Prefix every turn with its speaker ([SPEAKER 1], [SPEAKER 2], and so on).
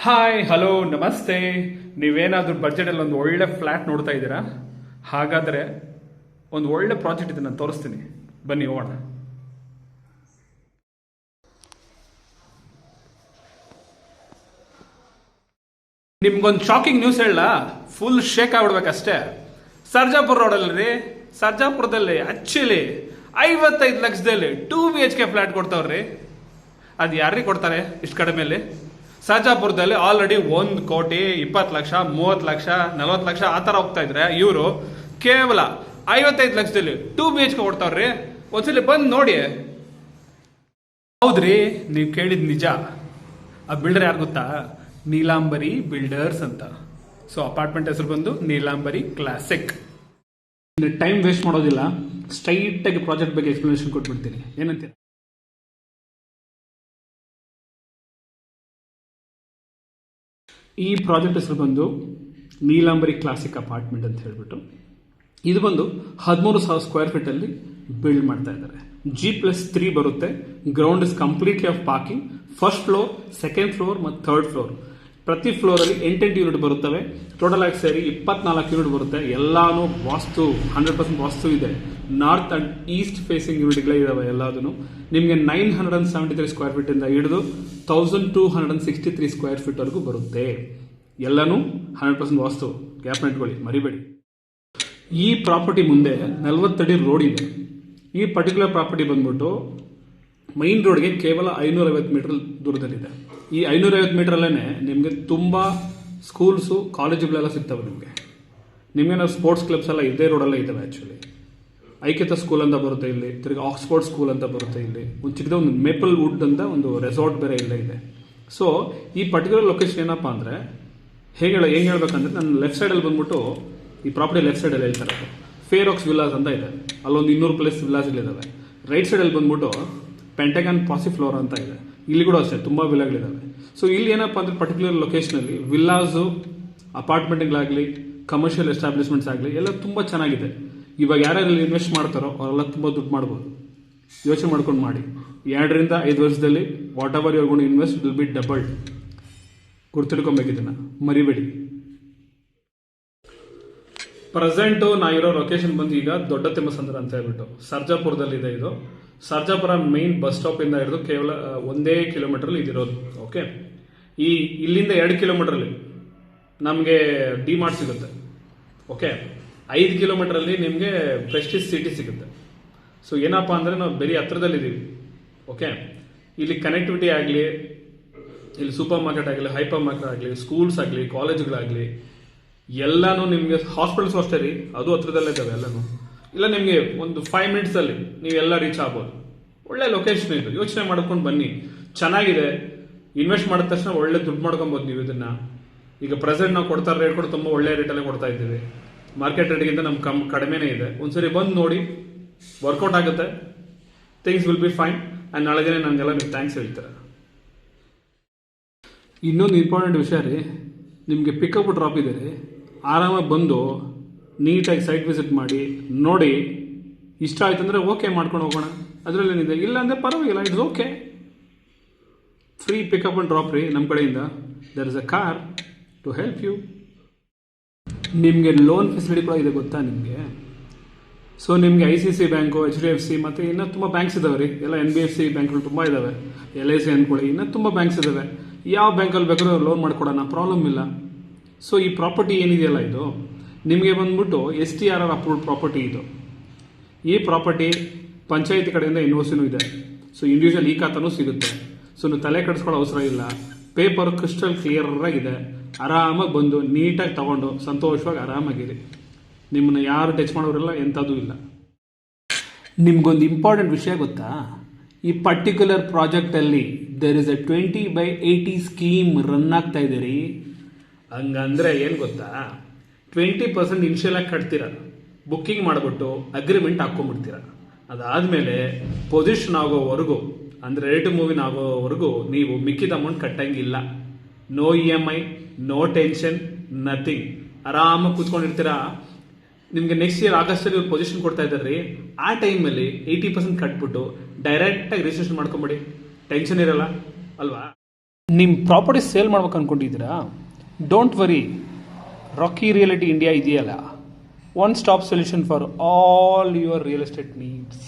[SPEAKER 1] Hi hello ನಮಸ್ತೆ. ನೀವೇನಾದರೂ ಬಜೆಟಲ್ಲಿ ಒಂದು ಒಳ್ಳೆ ಫ್ಲ್ಯಾಟ್ ನೋಡ್ತಾ ಇದ್ದೀರಾ? ಹಾಗಾದರೆ ಒಂದು ಒಳ್ಳೆ ಪ್ರಾಜೆಕ್ಟ್ ಇದೆ, ನಾನು ತೋರಿಸ್ತೀನಿ, ಬನ್ನಿ ಹೋಗೋಣ. ನಿಮ್ಗೊಂದು ಶಾಕಿಂಗ್ ನ್ಯೂಸ್ ಹೇಳ, ಫುಲ್ ಶೇಕ್ ಆಗ್ಬಿಡ್ಬೇಕಷ್ಟೇ. ಸರ್ಜಾಪುರ ರೋಡಲ್ಲಿ ರೀ, ಸರ್ಜಾಪುರದಲ್ಲಿ ಆಕ್ಚುಲಿ 55 ಲಕ್ಷದಲ್ಲಿ 2 BHK ಫ್ಲ್ಯಾಟ್ ಕೊಡ್ತಾವ್ರಿ. ಅದು ಯಾರಿಗೆ ಕೊಡ್ತಾರೆ ಇಷ್ಟು ಕಡಿಮೆಯಲ್ಲಿ? ಸರ್ಜಾಪುರದಲ್ಲಿ ಆಲ್ರೆಡಿ 1,20,00,000, 30 ಲಕ್ಷ, 40 ಲಕ್ಷ ಆ ಥರ ಹೋಗ್ತಾ ಇದ್ರೆ, ಇವರು ಕೇವಲ 55 ಲಕ್ಷದಲ್ಲಿ 2 BHK ಕೊಡ್ತಾವ್ರಿ. ಒಂದ್ಸಲಿ ಬಂದು ನೋಡಿ. ಹೌದ್ರಿ, ನೀವು ಕೇಳಿದ್ ನಿಜ. ಆ ಬಿಲ್ಡರ್ ಯಾರು ಗೊತ್ತಾ? ನೀಲಾಂಬರಿ ಬಿಲ್ಡರ್ಸ್ ಅಂತ. ಸೊ ಅಪಾರ್ಟ್ಮೆಂಟ್ ಹೆಸರು ಬಂದು ನೀಲಾಂಬರಿ ಕ್ಲಾಸಿಕ್. ಟೈಮ್ ವೇಸ್ಟ್ ಮಾಡೋದಿಲ್ಲ, ಸ್ಟ್ರೈಟ್ ಆಗಿ ಪ್ರಾಜೆಕ್ಟ್ ಬಗ್ಗೆ ಎಕ್ಸ್ಪ್ಲನೇಷನ್ ಕೊಟ್ಬಿಡ್ತೀನಿ. ಏನಂತೀರ? ಈ ಪ್ರಾಜೆಕ್ಟ್ ಹೆಸರು ಬಂದು ನೀಲಾಂಬರಿ ಕ್ಲಾಸಿಕ್ ಅಪಾರ್ಟ್ಮೆಂಟ್ ಅಂತ ಹೇಳ್ಬಿಟ್ಟು, ಇದು ಬಂದು 13,000 ಸ್ಕ್ವೇರ್ ಫೀಟ್ ಅಲ್ಲಿ ಬಿಲ್ಡ್ ಮಾಡ್ತಾ ಇದ್ದಾರೆ. G+3 ಬರುತ್ತೆ. Ground is completely of parking. First floor, second floor ಮತ್ತು ಥರ್ಡ್ ಫ್ಲೋರ್. ಪ್ರತಿ ಫ್ಲೋರ್ ಅಲ್ಲಿ 8 ಯೂನಿಟ್ ಬರುತ್ತವೆ. ಟೋಟಲ್ ಆಗಿ ಸೇರಿ 24 ಯೂನಿಟ್ ಬರುತ್ತೆ. ಎಲ್ಲಾನು ವಾಸ್ತು 100% ವಾಸ್ತು ಇದೆ. ನಾರ್ತ್ ಅಂಡ್ ಈಸ್ಟ್ ಫೇಸಿಂಗ್ ಯೂನಿಟ್ಗಳೇ ಇದಾವೆ ಎಲ್ಲದೂ. ನಿಮಗೆ 973 ಸ್ಕ್ವೇರ್ ಫೀಟ್ ಇಂದ ಹಿಡಿದು 1263 ಸ್ಕ್ವೇರ್ ಫೀಟ್ ವರೆಗೂ ಬರುತ್ತೆ. ಎಲ್ಲಾನು 100% ವಾಸ್ತು. ಗ್ಯಾಪ್ ನೆಟ್ಕೊಳ್ಳಿ, ಮರಿಬೇಡಿ. ಈ ಪ್ರಾಪರ್ಟಿ ಮುಂದೆ 40 ಅಡಿ ರೋಡ್ ಇದೆ. ಈ ಪರ್ಟಿಕ್ಯುಲರ್ ಪ್ರಾಪರ್ಟಿ ಬಂದ್ಬಿಟ್ಟು ಮೈನ್ ರೋಡ್ಗೆ ಕೇವಲ 550 ಮೀಟರ್ ದೂರದಲ್ಲಿದೆ. ಈ 550 ಮೀಟರಲ್ಲೇ ನಿಮಗೆ ತುಂಬ ಸ್ಕೂಲ್ಸು, ಕಾಲೇಜುಗಳೆಲ್ಲ ಸಿಗ್ತವೆ. ನಿಮಗೆ ಸ್ಪೋರ್ಟ್ಸ್ ಕ್ಲಬ್ಸ್ ಎಲ್ಲ ಇದೇ ರೋಡಲ್ಲೇ ಇದ್ದಾವೆ. ಆ್ಯಕ್ಚುಲಿ ಐಕ್ಯತಾ ಸ್ಕೂಲ್ ಅಂತ ಬರುತ್ತೆ ಇಲ್ಲಿ, ತಿರುಗಿ ಆಕ್ಸ್ಫೋರ್ಡ್ ಸ್ಕೂಲ್ ಅಂತ ಬರುತ್ತೆ ಇಲ್ಲಿ, ಒಂದು ಚಿಕ್ಕದ ಒಂದು ಮೇಪಲ್ ವುಡ್ ಅಂತ ಒಂದು ರೆಸಾರ್ಟ್ ಬೇರೆ ಇಲ್ಲೇ ಇದೆ. ಸೊ ಈ ಪರ್ಟಿಕ್ಯುಲರ್ ಲೊಕೇಶನ್ ಏನಪ್ಪ ಅಂದರೆ, ಹೆಂಗೆ ಹೇಳ್ಬೇಕಂದ್ರೆ, ನನ್ನ ಲೆಫ್ಟ್ ಸೈಡಲ್ಲಿ ಬಂದ್ಬಿಟ್ಟು ಈ ಪ್ರಾಪರ್ಟಿ ಲೆಫ್ಟ್ ಸೈಡಲ್ಲಿ ಹೇಳ್ತಾರೆ ಫೇರಾಕ್ಸ್ ವಿಲ್ಲಾಸ್ ಅಂತ ಇದೆ. ಅಲ್ಲೊಂದು 200+ ವಿಲ್ಲಾಸ್ಗಳಿದ್ದಾವೆ. ರೈಟ್ ಸೈಡಲ್ಲಿ ಬಂದ್ಬಿಟ್ಟು ಪೆಂಟಗನ್ ಪಾಸಿಫ್ಲೋರ್ ಅಂತ ಇದೆ. ಇಲ್ಲಿ ಕೂಡ ಅಷ್ಟೇ ತುಂಬ ವಿಲ್ಲಾಗಳಿದ್ದಾವೆ. ಸೊ ಇಲ್ಲಿ ಏನಪ್ಪ ಅಂದರೆ, ಪರ್ಟಿಕ್ಯುಲರ್ ಲೊಕೇಶನಲ್ಲಿ ವಿಲ್ಲಾಸು, ಅಪಾರ್ಟ್ಮೆಂಟ್ಗಳಾಗಲಿ, ಕಮರ್ಷಿಯಲ್ ಎಸ್ಟಾಬ್ಲಿಷ್ಮೆಂಟ್ಸ್ ಆಗಲಿ ಎಲ್ಲ ತುಂಬ ಚೆನ್ನಾಗಿದೆ. ಇವಾಗ ಯಾರ್ಯಾರು ಇನ್ವೆಸ್ಟ್ ಮಾಡ್ತಾರೋ ಅವರೆಲ್ಲ ತುಂಬ ದುಡ್ಡು ಮಾಡ್ಬೋದು. ಯೋಚನೆ ಮಾಡ್ಕೊಂಡು ಮಾಡಿ. 2 ರಿಂದ 5 ವರ್ಷದಲ್ಲಿ whatever you are going to invest will be doubled. ಗುರ್ತಿಡ್ಕೊಬೇಕಿದ್ದನ್ನು ಮರಿಬೇಡಿ. ಪ್ರೆಸೆಂಟು ನಾ ಇರೋ ಲೊಕೇಶನ್ ಬಂದು ಈಗ ದೊಡ್ಡ ತಿಮ್ಮಸಂದ್ರ ಅಂತ ಹೇಳ್ಬಿಟ್ಟು ಸರ್ಜಾಪುರದಲ್ಲಿದೆ. ಇದು ಸರ್ಜಾಪುರ ಮೈನ್ ಬಸ್ ಸ್ಟಾಪ್ ಇಂದ ಹಿಡಿದು ಕೇವಲ 1 ಕಿಲೋಮೀಟರ್ ಇದಿರೋದು. ಓಕೆ, ಇಲ್ಲಿಂದ 2 ಕಿಲೋಮೀಟರ್ಲಿ ನಮಗೆ ಡಿಮಾರ್ಟ್ ಸಿಗುತ್ತೆ. ಓಕೆ, 5 ಕಿಲೋಮೀಟರಲ್ಲಿ ನಿಮಗೆ ಪ್ರೆಸ್ಟೀಜ್ ಸಿಟಿ ಸಿಗುತ್ತೆ. ಸೊ ಏನಪ್ಪ ಅಂದರೆ, ನಾವು ಬರೀ ಹತ್ರದಲ್ಲಿದ್ದೀವಿ. ಓಕೆ, ಇಲ್ಲಿ ಕನೆಕ್ಟಿವಿಟಿ ಆಗಲಿ, ಇಲ್ಲಿ ಸೂಪರ್ ಮಾರ್ಕೆಟ್ ಆಗಲಿ, ಹೈಪರ್ ಮಾರ್ಕೆಟ್ ಆಗಲಿ, ಸ್ಕೂಲ್ಸ್ ಆಗಲಿ, ಕಾಲೇಜುಗಳಾಗಲಿ ಎಲ್ಲಾನು ನಿಮಗೆ, ಹಾಸ್ಪಿಟಲ್ಸ್ ಅಷ್ಟೇ ರೀ, ಅದು ಹತ್ರದಲ್ಲೇ ಇದ್ದಾವೆ ಎಲ್ಲನೂ. ಇಲ್ಲ ನಿಮಗೆ ಒಂದು 5 ಮಿನಿಟ್ಸಲ್ಲಿ ನೀವೆಲ್ಲ ರೀಚ್ ಆಗ್ಬೋದು. ಒಳ್ಳೆ ಲೊಕೇಶನ್ ಇದು. ಯೋಚನೆ ಮಾಡ್ಕೊಂಡು ಬನ್ನಿ, ಚೆನ್ನಾಗಿದೆ. ಇನ್ವೆಸ್ಟ್ ಮಾಡಿದ ತಕ್ಷಣ ಒಳ್ಳೆ ದುಡ್ಡು ಮಾಡ್ಕೊಬೋದು ನೀವು ಇದನ್ನ. ಈಗ ಪ್ರೆಸೆಂಟ್ ನಾವು ಕೊಡ್ತಾ ರೇಟ್ ಕೂಡ ತುಂಬ ಒಳ್ಳೆ ರೇಟಲ್ಲೇ ಕೊಡ್ತಾ ಇದ್ದೀವಿ. ಮಾರ್ಕೆಟ್ ರೇಟ್ಗಿಂತ ನಮ್ಗೆ ಕಡಿಮೆನೇ ಇದೆ. ಒಂದ್ಸರಿ ಬಂದು ನೋಡಿ, ವರ್ಕೌಟ್ ಆಗುತ್ತೆ, things will be fine. And ನಾಳೆ ದಿನ ನನಗೆಲ್ಲ ನೀವು ಥ್ಯಾಂಕ್ಸ್ ಹೇಳ್ತಾರೆ. ಇನ್ನೊಂದು ಇಂಪಾರ್ಟೆಂಟ್ ವಿಷಯ ರೀ, ನಿಮಗೆ ಪಿಕಪ್ ಡ್ರಾಪ್ ಇದೆ ರೀ. ಆರಾಮಾಗಿ ಬಂದು ನೀಟಾಗಿ ಸೈಟ್ ವಿಸಿಟ್ ಮಾಡಿ ನೋಡಿ. ಇಷ್ಟ ಆಯ್ತು ಅಂದರೆ ಓಕೆ ಮಾಡ್ಕೊಂಡು ಹೋಗೋಣ, ಅದರಲ್ಲೇನಿದೆ. ಇಲ್ಲ ಅಂದರೆ ಪರವಾಗಿಲ್ಲ, it's okay. Free pickup and drop ರೀ ನಮ್ಮ ಕಡೆಯಿಂದ. There is a car to help you. ನಿಮಗೆ ಲೋನ್ ಫೆಸಿಲಿಟಿ ಕೂಡ ಇದೆ ಗೊತ್ತಾ ನಿಮಗೆ? ಸೊ ನಿಮಗೆ ICC ಬ್ಯಾಂಕು, HDFC ಮತ್ತು ಇನ್ನೂ ತುಂಬ ಬ್ಯಾಂಕ್ಸ್ ಇದಾವೆ ರೀ. ಎಲ್ಲ NBFC ಬ್ಯಾಂಕ್ಗಳು ತುಂಬ ಇದ್ದಾವೆ. LIC ಅಂದ್ಕೊಳ್ಳಿ, ಇನ್ನೂ ತುಂಬ ಬ್ಯಾಂಕ್ಸ್ ಇದ್ದಾವೆ. ಯಾವ ಬ್ಯಾಂಕಲ್ಲಿ ಬೇಕಾದ್ರೂ ಲೋನ್ ಮಾಡಿಕೊಡೋಣ, ಪ್ರಾಬ್ಲಮ್ ಇಲ್ಲ. ಸೊ ಈ ಪ್ರಾಪರ್ಟಿ ಏನಿದೆಯಲ್ಲ, ಇದು ನಿಮಗೆ ಬಂದ್ಬಿಟ್ಟು STRR ಅಪ್ರೂವ್ಡ್ ಪ್ರಾಪರ್ಟಿ ಇದು. ಈ ಪ್ರಾಪರ್ಟಿ ಪಂಚಾಯತಿ ಕಡೆಯಿಂದ ಇನ್ವೋಸಿನೂ ಇದೆ. ಸೊ ಇಂಡಿವಿಜುವಲ್ ಈ ಖಾತಾನೂ ಸಿಗುತ್ತೆ. ಸೊ ನೀವು ತಲೆ ಕೆಡಿಸ್ಕೊಳ್ಳೋ ಅವಸರ ಇಲ್ಲ. ಪೇಪರ್ ಕ್ರಿಸ್ಟಲ್ ಕ್ಲಿಯರ್ ಆಗಿದೆ. ಆರಾಮಾಗಿ ಬಂದು ನೀಟಾಗಿ ತಗೊಂಡು ಸಂತೋಷವಾಗಿ ಆರಾಮಾಗಿರಿ. ನಿಮ್ಮನ್ನ ಯಾರು ಟಚ್ ಮಾಡೋರೆಲ್ಲ ಎಂಥದ್ದು ಇಲ್ಲ. ನಿಮ್ಗೊಂದು ಇಂಪಾರ್ಟೆಂಟ್ ವಿಷಯ ಗೊತ್ತಾ? ಈ ಪರ್ಟಿಕ್ಯುಲರ್ ಪ್ರಾಜೆಕ್ಟಲ್ಲಿ there is a 20/80 scheme run ಆಗ್ತಾ ಇದೆ ರೀ. ಹಂಗಂದ್ರೆ ಏನು ಗೊತ್ತಾ, 20% ಇನ್ಷಿಯಲ್ ಆಗಿ ಕಟ್ತೀರ, ಬುಕ್ಕಿಂಗ್ ಮಾಡಿಬಿಟ್ಟು ಅಗ್ರಿಮೆಂಟ್ ಹಾಕ್ಕೊಂಡ್ಬಿಡ್ತೀರ. ಅದಾದಮೇಲೆ ಪೊಸಿಷನ್ ಆಗೋವರೆಗೂ, ಅಂದರೆ ರೇಟ್ ಮೂವಿನ ಆಗೋವರೆಗೂ ನೀವು ಮಿಕ್ಕಿದ ಅಮೌಂಟ್ ಕಟ್ಟಂಗಿಲ್ಲ. No EMI, no tension, nothing. ಆರಾಮಾಗಿ ಕೂತ್ಕೊಂಡಿರ್ತೀರಾ. ನಿಮಗೆ ನೆಕ್ಸ್ಟ್ ಇಯರ್ ಆಗಸ್ಟಲ್ಲಿ ಇವ್ರು ಪೊಸಿಷನ್ ಕೊಡ್ತಾ ಇದ್ದಾರೆ ರೀ. ಆ ಟೈಮಲ್ಲಿ 80% ಕಟ್ಬಿಟ್ಟು ಡೈರೆಕ್ಟಾಗಿ ರಿಜಿಸ್ಟ್ರೇಷನ್ ಮಾಡ್ಕೊಂಬಿಡಿ. ಟೆನ್ಷನ್ ಇರಲ್ಲ ಅಲ್ವಾ? ನಿಮ್ಮ ಪ್ರಾಪರ್ಟಿ ಸೇಲ್ ಮಾಡ್ಬೇಕು ಅಂದ್ಕೊಂಡಿದ್ದೀರಾ? Don't worry, Rocky Reality India ಇದೆಯಲ್ಲ, one stop solution for all your real estate needs.